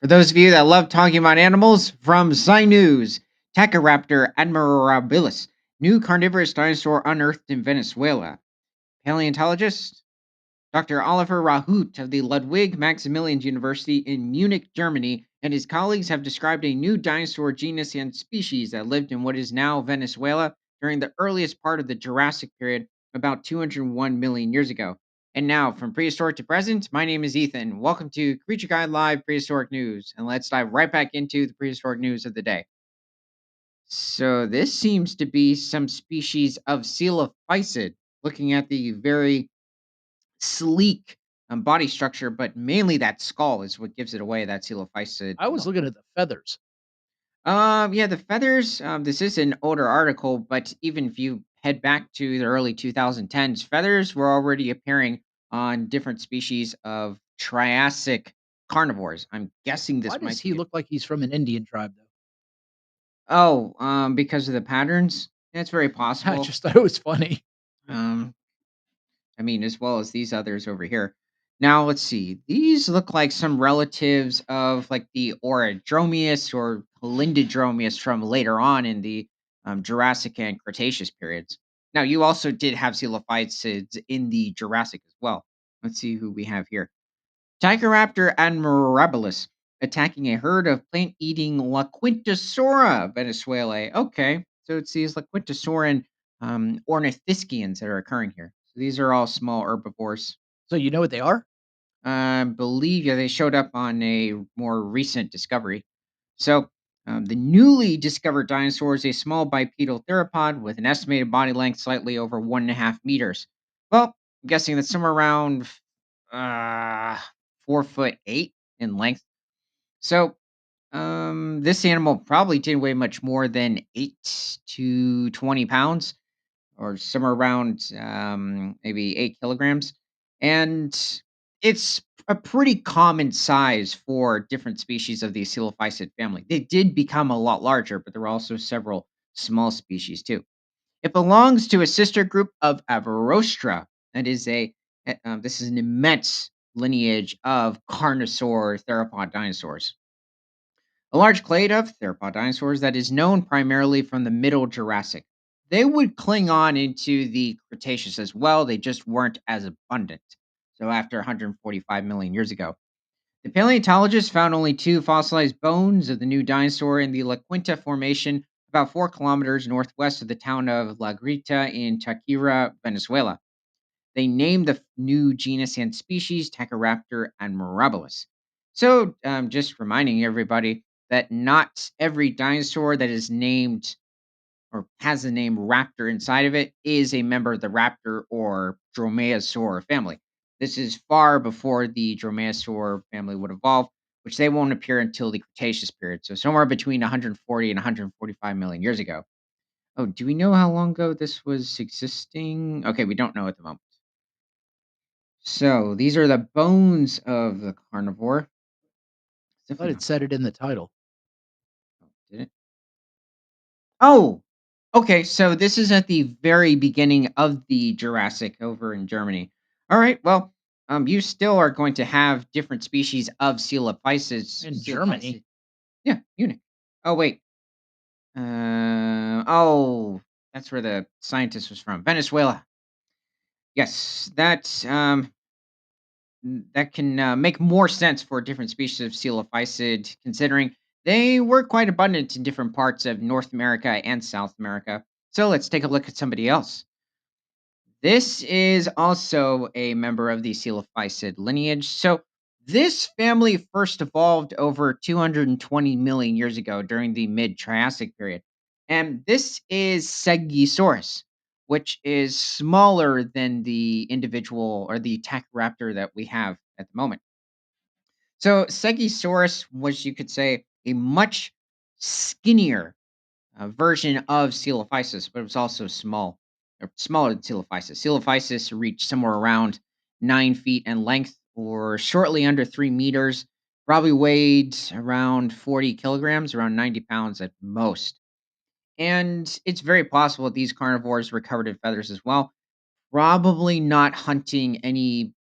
For those of you that love talking about animals, from Sci News, Tachiraptor Admirabilis, new carnivorous dinosaur unearthed in Venezuela. Paleontologist Dr. Oliver Rahut of the Ludwig Maximilian University in Munich, Germany, and his colleagues have described a new dinosaur genus and species that lived in what is now Venezuela during the earliest part of the Jurassic period, about 201 million years ago. And now, from prehistoric to present, my name is Ethan. Welcome to Creature Guide Live Prehistoric News, and let's dive right back into the prehistoric news of the day. So, this seems to be some species of coelophysid. Looking at the very sleek body structure, but mainly that skull is what gives it away, that coelophysid I was look. looking at the feathers. Yeah, the feathers. This is an older article, but even if you head back to the early 2010s, feathers were already appearing on different species of Triassic carnivores. I'm guessing Why this does might he be. look like he's from an Indian tribe, though? Oh, because of the patterns. That's very I possible. just thought it was funny. Um, I mean, as well as these others over here. Now, let's see. These look like some relatives of like the Orodromeus or Lindodromeus from later on in the Jurassic and Cretaceous periods. Now, you also did have coelophysids in the Jurassic as well. Let's see who we have here. Tachiraptor admirabilis attacking a herd of plant-eating Laquintosaura Venezuela. Okay, so it's these Laquintosauran ornithischians that are occurring here. So these are all small herbivores. So you know what they are? I believe yeah, they showed up on a more recent discovery. So the newly discovered dinosaur is a small bipedal theropod with an estimated body length slightly over 1.5 meters. Well, I'm guessing that's somewhere around uh, 4'8" in length. So this animal probably didn't weigh much more than 8 to 20 pounds or somewhere around maybe 8 kilograms. And it's a pretty common size for different species of the Coelophysid family. They did become a lot larger, but there were also several small species too. It belongs to a sister group of Avarostra. That is this is an immense lineage of carnosaur theropod dinosaurs. A large clade of theropod dinosaurs that is known primarily from the Middle Jurassic. They would cling on into the Cretaceous as well, they just weren't as abundant. So, after 145 million years ago, the paleontologists found only two fossilized bones of the new dinosaur in the La Quinta Formation, about 4 kilometers northwest of the town of La Grita in Taquira, Venezuela. They named the new genus and species Tachiraptor admirabilis. So, just reminding everybody that not every dinosaur that is named or has the name raptor inside of it is a member of the raptor or dromaeosaur family. This is far before the dromaeosaur family would evolve, which they won't appear until the Cretaceous period. So, somewhere between 140 and 145 million years ago. Oh, do we know how long ago this was existing? Okay, we don't know at the moment. So these are the bones of the carnivore. It's I thought definitely it not. said it in the title. Did it? Oh, okay. So this is at the very beginning of the Jurassic over in Germany. All right. Well, you still are going to have different species of coelophysis. In Germany. Coelophysid. Yeah, Munich. Oh wait. Oh, that's where the scientist was from. Venezuela. Yes, that can make more sense for different species of coelophysid, considering they were quite abundant in different parts of North America and South America. So let's take a look at somebody else. This is also a member of the coelophysid lineage. So this family first evolved over 220 million years ago during the mid Triassic period. And this is Stegosaurus, which is smaller than the individual or the Tachyraptor that we have at the moment. So Stegosaurus was, you could say, a much skinnier version of Coelophysis, but it was also small, or smaller than Coelophysis. Coelophysis reached somewhere around 9 feet in length, or shortly under 3 meters. Probably weighed around 40 kilograms, around 90 pounds at most. And it's very possible that these carnivores were covered in feathers as well. Probably not hunting any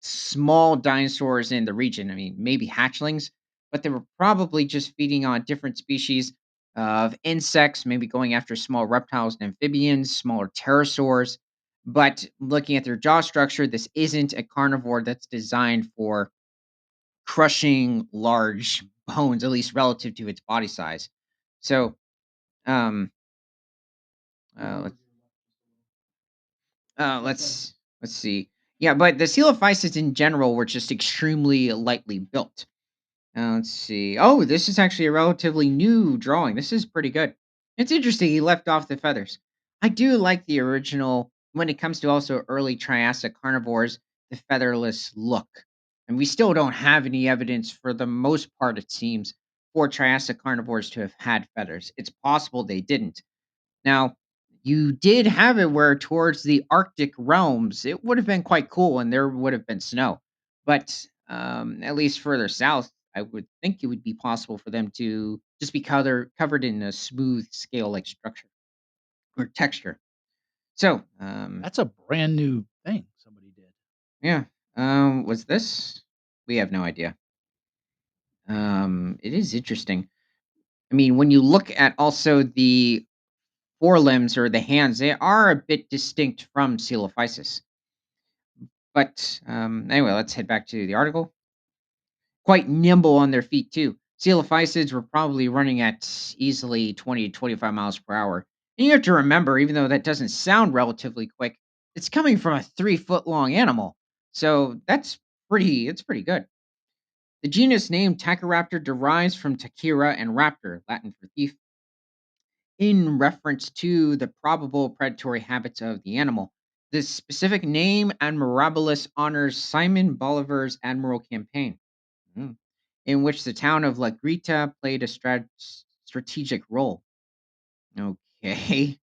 small dinosaurs in the region. I mean, maybe hatchlings, but they were probably just feeding on different species of insects, maybe going after small reptiles and amphibians, smaller pterosaurs. But looking at their jaw structure, this isn't a carnivore that's designed for crushing large bones, at least relative to its body size. So, um, let's let's see. Yeah, but the coelophysis in general were just extremely lightly built. Let's see. Oh, this is actually a relatively new drawing. This is pretty good. It's interesting. He left off the feathers. I do like the original when it comes to also early Triassic carnivores, the featherless look. And we still don't have any evidence for the most part, it seems, for Triassic carnivores to have had feathers. It's possible they didn't. Now, you did have it where towards the Arctic realms, it would have been quite cool and there would have been snow. But at least further south, I would think it would be possible for them to just be covered in a smooth scale like structure or texture. So, That's a brand new thing somebody did. yeah. Was this? We have no idea. It is interesting. I mean, when you look at also the forelimbs or the hands, they are a bit distinct from Coelophysis. But anyway, let's head back to the article. Quite nimble on their feet, too. Coelophysids were probably running at easily 20 to 25 miles per hour. And you have to remember, even though that doesn't sound relatively quick, it's coming from a 3 foot long animal. So it's pretty good. The genus name Tachiraptor derives from Tachira and raptor, Latin for thief, in reference to the probable predatory habits of the animal. The specific name Admirabilis honors Simon Bolivar's Admiral campaign, mm, in which the town of La Grita played a strategic role. Okay.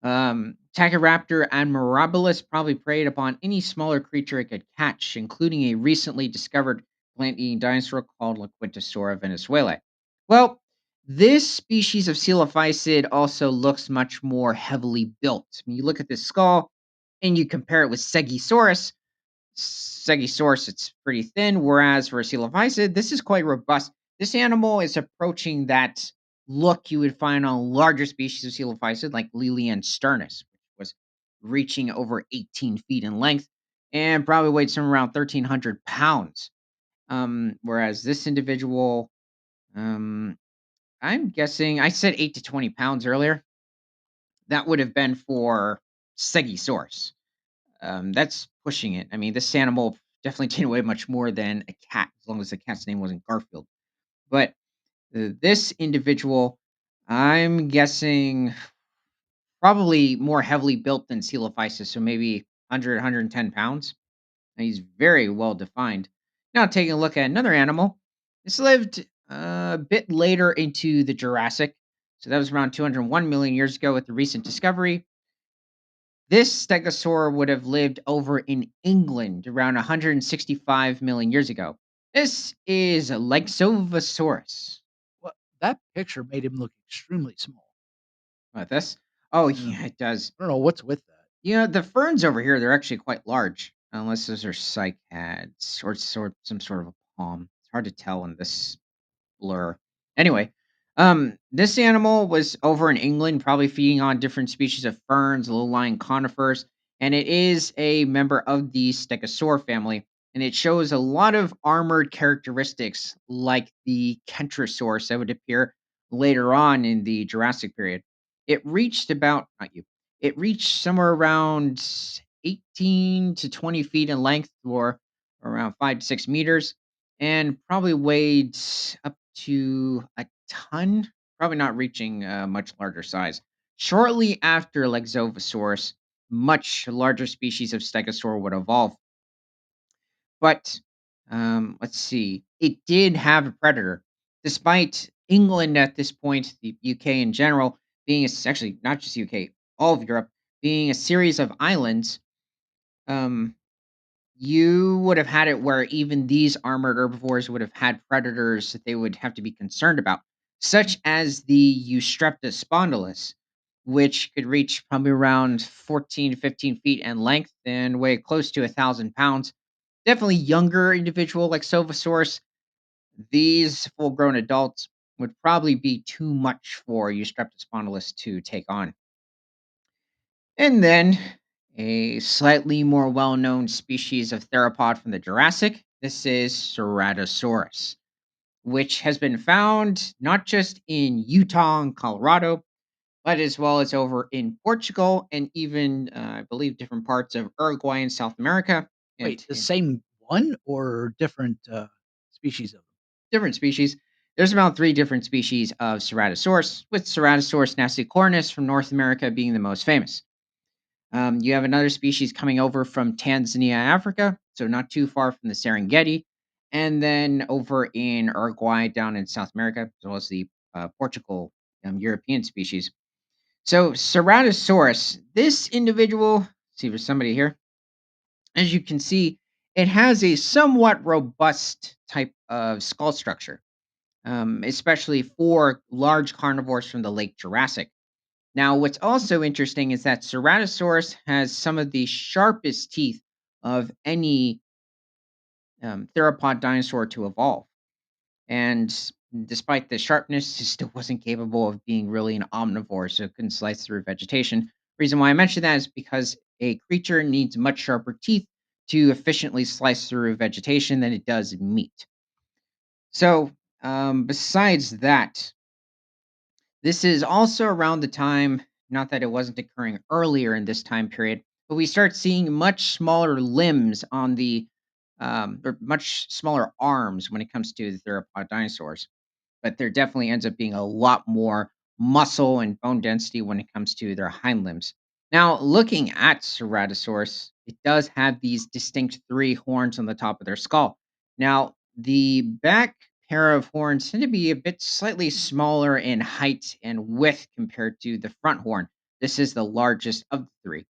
Tachyraptor admirabilis probably preyed upon any smaller creature it could catch, including a recently discovered plant-eating dinosaur called Laquintosaura Venezuela. Well, this species of coelophysid also looks much more heavily built. When you look at this skull and you compare it with Stegosaurus, it's pretty thin, whereas for Coelophysid, this is quite robust. This animal is approaching that look you would find on larger species of Coelophysid, like Lelian sternus, which was reaching over 18 feet in length and probably weighed somewhere around 1,300 pounds. Whereas this individual, um, I'm guessing, I said 8 to 20 pounds earlier. That would have been for Stegosaurus. That's pushing it. I mean, this animal definitely didn't weigh much more than a cat, as long as the cat's name wasn't Garfield. But this individual, I'm guessing, probably more heavily built than Coelophysis, so maybe 100, 110 pounds. And he's very well defined. Now, taking a look at another animal, this lived a bit later into the Jurassic. So that was around 201 million years ago with the recent discovery. This stegosaur would have lived over in England around 165 million years ago. This is Lexovosaurus. Well, that picture made him look extremely small. What this? Oh Yeah. yeah, it does. I don't know what's with that. You know, the ferns over here, they're actually quite large, unless those are cycads or some sort of a palm. It's hard to tell in this blur. Anyway, this animal was over in England, probably feeding on different species of ferns, low-lying conifers, and it is a member of the Stegosaur family. And it shows a lot of armored characteristics, like the Kentrosaurus that would appear later on in the Jurassic period. It reached about not you. It reached somewhere around 18 to 20 feet in length, or around 5 to 6 meters, and probably weighed up to a ton, probably not reaching a much larger size. Shortly after Lexovosaurus, much larger species of stegosaur would evolve. But let's see, it did have a predator. Despite England at this point, the UK in general, being actually not just UK, all of Europe, being a series of islands, um, you would have had it where even these armored herbivores would have had predators that they would have to be concerned about, such as the Eustreptus spondylus, which could reach probably around 14 to 15 feet in length and weigh close to 1,000 pounds. Definitely younger individual like Silvosaurus. These full-grown adults would probably be too much for Eustreptospondylus to take on. And then a slightly more well-known species of theropod from the Jurassic. This is Ceratosaurus, which has been found not just in Utah and Colorado, but as well as over in Portugal and even, I believe, different parts of Uruguay and South America and Wait, the in same one or different, species of them? different species. There's about three different species of Ceratosaurus, with Ceratosaurus nasicornis from North America being the most famous. You have another species coming over from Tanzania, Africa, so not too far from the Serengeti, and then over in Uruguay, down in South America, as well as the Portugal European species. So Ceratosaurus, this individual, see if there's somebody here. As you can see, it has a somewhat robust type of skull structure, especially for large carnivores from the late Jurassic. Now, what's also interesting is that Ceratosaurus has some of the sharpest teeth of any theropod dinosaur to evolve. And despite the sharpness, it still wasn't capable of being really an omnivore, so it couldn't slice through vegetation. Reason why I mention that is because a creature needs much sharper teeth to efficiently slice through vegetation than it does meat. So, besides that, this is also around the time, not that it wasn't occurring earlier in this time period, but we start seeing much smaller limbs on the, or much smaller arms when it comes to the theropod dinosaurs. But there definitely ends up being a lot more muscle and bone density when it comes to their hind limbs. Now, looking at Ceratosaurus, it does have these distinct three horns on the top of their skull. Now, the back pair of horns tend to be a bit slightly smaller in height and width compared to the front horn. This is the largest of the three.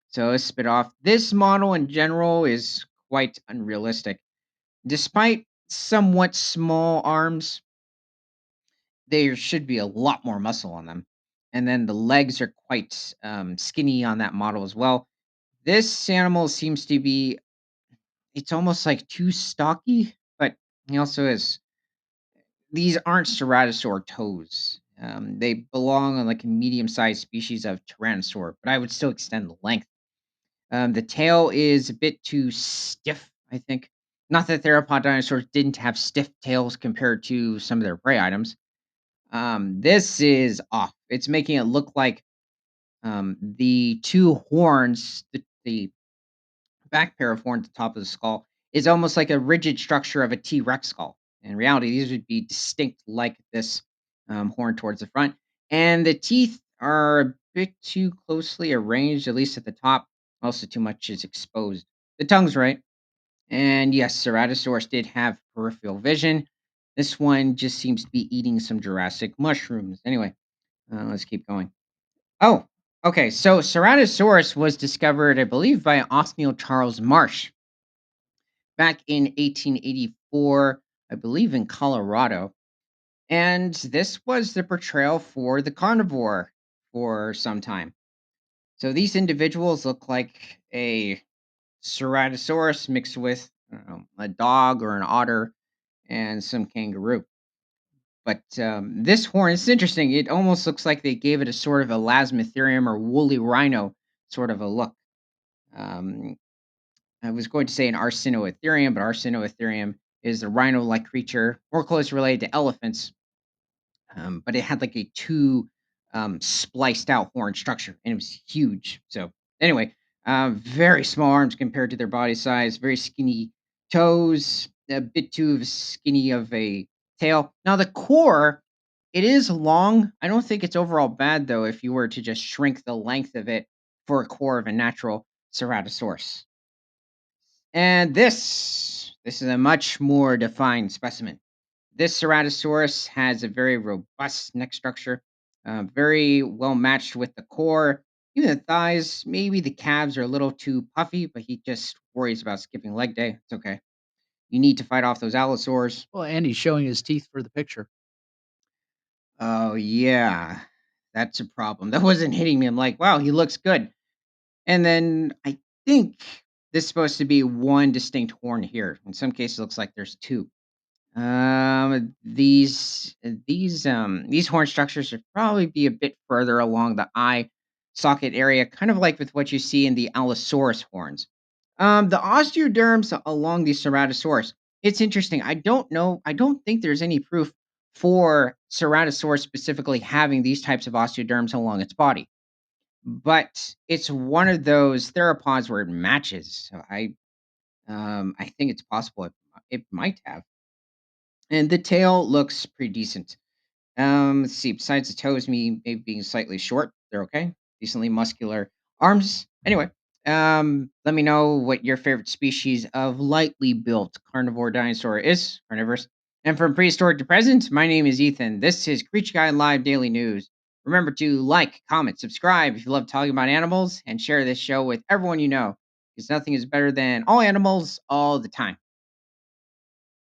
So let's spit off. This model in general is quite unrealistic. Despite somewhat small arms, there should be a lot more muscle on them. And then the legs are quite skinny on that model as well. This animal seems to be, it's almost like too stocky, but he also has, these aren't ceratosaur toes. They belong on like a medium sized species of tyrannosaur, but I would still extend the length. The tail is a bit too stiff, I think. Not that theropod dinosaurs didn't have stiff tails compared to some of their prey items. This is off. It's making it look like the two horns, the back pair of horns at the top of the skull, is almost like a rigid structure of a T Rex skull. In reality, these would be distinct like this horn towards the front. And the teeth are a bit too closely arranged, at least at the top. Also, too much is exposed. The tongue's right. And yes, Ceratosaurus did have peripheral vision. This one just seems to be eating some Jurassic mushrooms. Anyway, let's keep going. Oh, okay. So Ceratosaurus was discovered, I believe, by Othniel Charles Marsh back in 1884, I believe, in Colorado. And this was the portrayal for the carnivore for some time. So these individuals look like a Ceratosaurus mixed with, I don't know, a dog or an otter and some kangaroo. But this horn is interesting. It almost looks like they gave it a sort of elasmotherium or woolly rhino sort of a look. Um, I was going to say an arsinoetherium, but arsinoetherium is a rhino-like creature, more closely related to elephants, but it had like a two spliced out horn structure, and it was huge. So anyway, very small arms compared to their body size, very skinny toes, a bit too skinny of a tail. Now the core, it is long. I don't think it's overall bad though. If you were to just shrink the length of it for a core of a natural Ceratosaurus. And this is a much more defined specimen. This Ceratosaurus has a very robust neck structure, very well matched with the core. Even the thighs, maybe the calves are a little too puffy, but he just worries about skipping leg day. It's okay. You need to fight off those allosaurs. Well, and he's showing his teeth for the picture. Oh, yeah. That's a problem. That wasn't hitting me. I'm like, wow, he looks good. And then I think this is supposed to be one distinct horn here. In some cases, it looks like there's two. These horn structures should probably be a bit further along the eye socket area, kind of like with what you see in the Allosaurus horns. The osteoderms along the Ceratosaurus. It's interesting. I don't know. I don't think there's any proof for Ceratosaurus specifically having these types of osteoderms along its body, but it's one of those theropods where it matches. So I think it's possible it might have. And the tail looks pretty decent. Let's see. Besides the toes, me maybe being slightly short, they're okay. Decently muscular arms. Anyway, let me know what your favorite species of lightly built carnivore dinosaur is. Carnivorous. And from prehistoric to present, my name is Ethan. This is Creature Guy Live Daily News. Remember to like, comment, subscribe if you love talking about animals, and share this show with everyone you know, because nothing is better than all animals all the time.